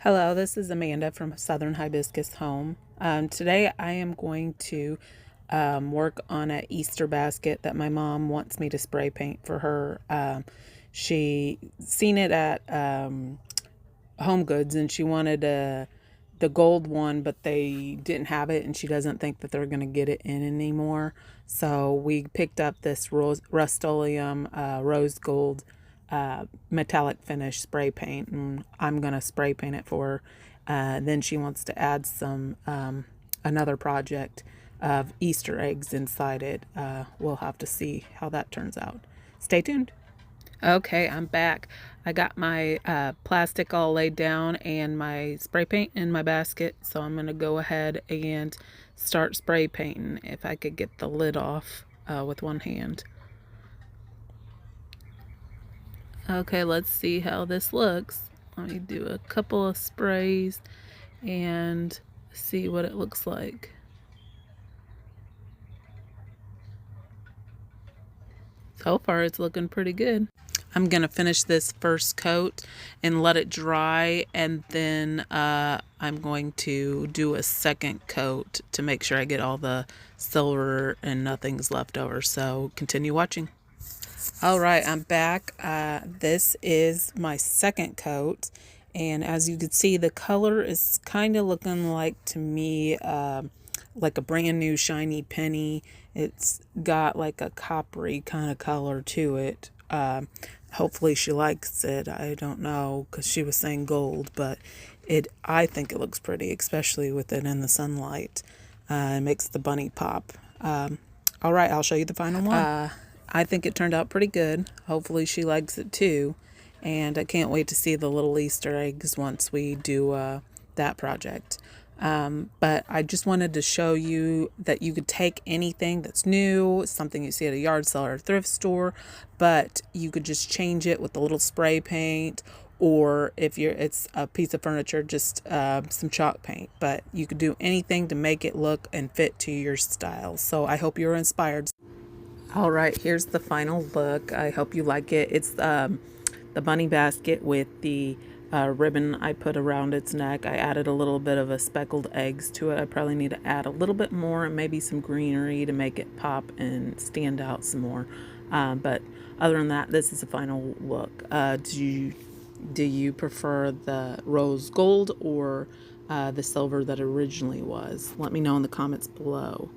Hello, this is Amanda from Southern Hibiscus Home. Today I am going to work on an Easter basket that my mom wants me to spray paint for her. She seen it at Home Goods and she wanted the gold one, but they didn't have it and she doesn't think that they're going to get it in anymore. So we picked up this Rust-Oleum rose gold metallic finish spray paint, and I'm gonna spray paint it for her. Then she wants to add some another project of Easter eggs inside it. We'll have to see how that turns out. Stay tuned. Okay, I'm back. I got my plastic all laid down and my spray paint in my basket, so I'm gonna go ahead and start spray painting. If I could get the lid off with one hand. Okay, let's see how this looks. Let me do a couple of sprays and see what it looks like. So far, it's looking pretty good. I'm going to finish this first coat and let it dry, and then I'm going to do a second coat to make sure I get all the silver and nothing's left over. So continue watching. All right, I'm back. This is my second coat, and as you can see, the color is kind of looking like, to me, like a brand new shiny penny. It's got like a coppery kind of color to it. Hopefully she likes it. I don't know, because she was saying gold, but I think it looks pretty, especially with it in the sunlight. It makes the bunny pop. All right, I'll show you the final one. I think it turned out pretty good. Hopefully she likes it too. And I can't wait to see the little Easter eggs once we do that project. But I just wanted to show you that you could take anything that's new, something you see at a yard sale or a thrift store, but you could just change it with a little spray paint, or if it's a piece of furniture, just some chalk paint. But you could do anything to make it look and fit to your style. So I hope you're inspired. All right, here's the final look. I hope you like it. It's the bunny basket with the ribbon I put around its neck. I added a little bit of a speckled eggs to it. I probably need to add a little bit more and maybe some greenery to make it pop and stand out some more. But other than that, this is the final look. Do you prefer the rose gold or the silver that originally was? Let me know in the comments below.